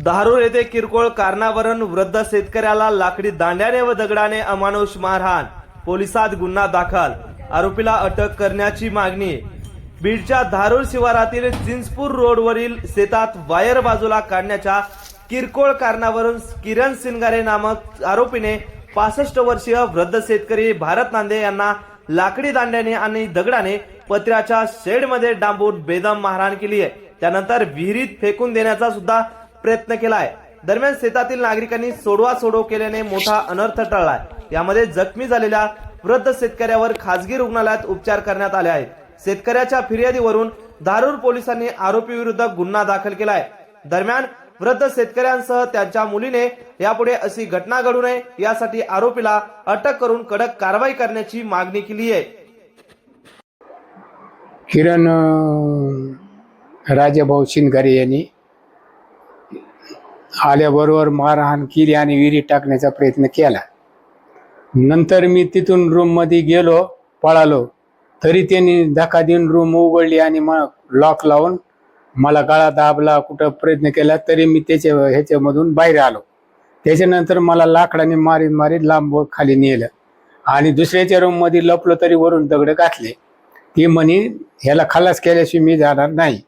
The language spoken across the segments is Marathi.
धारूर येथे किरकोळ कारणावरून वृद्ध शेतकऱ्याला लाकडी दांड्याने व दगडाने अमानुष मारहाण, पोलिसात गुन्हा दाखल, आरोपीला अटक करण्याची मागणी। बीडच्या धारूर शिवारातील चिंचपूर रोडवरील शेतात वायर बाजूला काढण्याच्या किरकोळ कारणावरून किरण सिंगारे नामक आरोपीने 65 वर्षीय वृद्ध शेतकरी भारत नांदे यांना लाकडी दांड्याने आणि दगडाने पत्र्याच्या शेडमध्ये डांबून बेदम मारहाण केली आहे। त्यानंतर विहिरीत फेकून देण्याचा सुद्धा प्रयत्न केलाय। दरम्यान शेतातील नागरिकांनी सोडव केल्याने मोठा अनर्थ टळलाय। यामध्ये जखमी झालेल्या वृद्ध शेतकऱ्यावर खासगी रुग्णालयात उपचार करण्यात आले आहेत। शेतकऱ्याच्या फिर्यादीवरून धारूर पोलिसांनी आरोपी विरुद्ध गुन्हा दाखल केलाय। दरम्यान वृद्ध शेतकऱ्यांसह त्यांच्या मुलीने यापुढे अशी घटना घडू नये यासाठी आरोपीला अटक करून कडक कारवाई करण्याची मागणी केली आहे। किरण राजाभाऊ शिंगारे यांनी आल्याबरोबर मारहाण केली आणि विहिरीत टाकण्याचा प्रयत्न केला। नंतर मी तिथून रूम मध्ये गेलो, पळालो, तरी त्यांनी धक्का देऊन रूम उघडली आणि मग लॉक लावून मला गळा दाबला, कुठं प्रयत्न केला तरी मी ह्याच्यामधून बाहेर आलो। त्याच्यानंतर मला लाकडाने मारीत लांब खाली नेलं आणि दुसऱ्याच्या रूम मध्ये लपलो तरी वरून दगड घातले। ती म्हणे ह्याला खलास केल्याशिवाय मी जाणार नाही।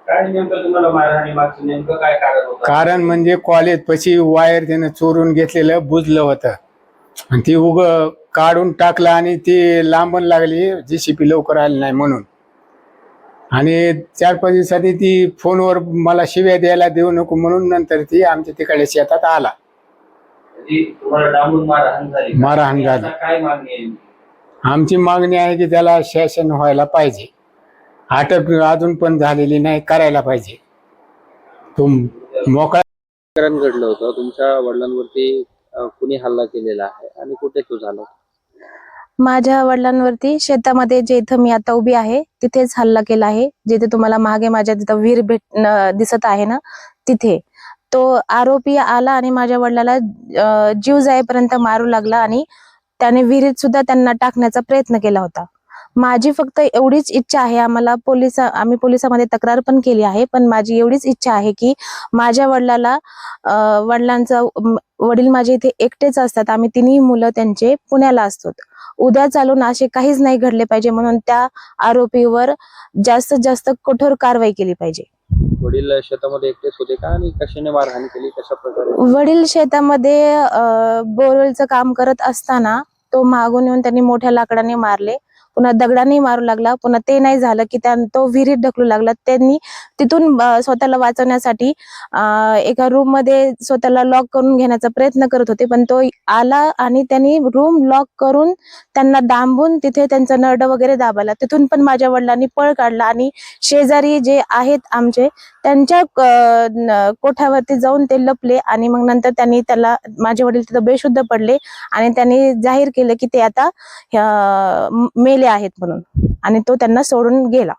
काय नेमकं तुम्हाला मारहाणी मागचं नेमकं काय कारण होतं? कारण म्हणजे कॉलेज पशी वायर त्यानं चोरून घेतलेलं बुजलं होतं आणि ती काढून टाकलं आणि ती लांबण लागली, JCB लवकर आली नाही म्हणून। आणि 4-5 दिवसांनी ती फोनवर मला शिव्या द्यायला देऊ नको म्हणून नंतर ती आमच्या तिकडे शेतात आला। तुम्हाला डांबून मारहाण झाली? काय मागणी आहे? आमची मागणी आहे की त्याला शासन व्हायला पाहिजे, अटक अजून पण झालेली नाही, करायला पाहिजे। तो मोकळा घडलं होतं, तुमच्या वडिलांवरती कुणी हल्ला केलेला आहे आणि कुठे तो झाला? माझ्या वडिलांवरती शेतामध्ये जे इथं मी आता उभी आहे तिथेच हल्ला केला आहे। जिथे तुम्हाला मागे माझ्या तिथं विहीर दिसत आहे ना, तिथे तो आरोपी आला आणि माझ्या वडिलाला जीव जाईपर्यंत मारू लागला आणि त्याने विहिरीत सुद्धा त्यांना टाकण्याचा प्रयत्न केला होता। माझी फक्त एवढीच इच्छा आहे, आम्ही पोलिसांमध्ये तक्रार पण केली आहे, पण माझी एवढीच इच्छा आहे की माझ्या वडील माझे इथे एकटेच असतात। आम्ही तिन्ही मुलं त्यांचे पुण्याला असतो। उद्या चालून असे काहीच नाही घडले पाहिजे म्हणून त्या आरोपीवर जास्तीत जास्त कठोर कारवाई केली पाहिजे। वडील शेतामध्ये एकटेच होते का आणि कशाने मारहाण केली, कशा प्रकारे? वडील शेतामध्ये बोरवेलचं काम करत असताना तो मागून येऊन त्यांनी मोठ्या लाकडाने मारले, पुन्हा दगडाने मारू लागला, पुन्हा ते नाही झालं की तो विहिरीत ढकलू लागला। त्यांनी तिथून स्वतःला वाचवण्यासाठी एका रूम मध्ये स्वतःला लॉक करून घेण्याचा प्रयत्न करत होते, पण तो आला आणि त्यांनी रूम लॉक करून त्यांना डांबून तिथे त्यांचा नरड वगैरे दाबाला। तिथून पण माझ्या वडिलांनी पळ काढला आणि शेजारी जे आहेत आमचे त्यांच्या कोठ्यावरती जाऊन ते लपले आणि मग नंतर त्यांनी माझे वडील तिथं बेशुद्ध पडले आणि त्यांनी जाहीर केलं की ते आता मेले आहेत म्हणून, आणि तो त्यांना सोडून गेला।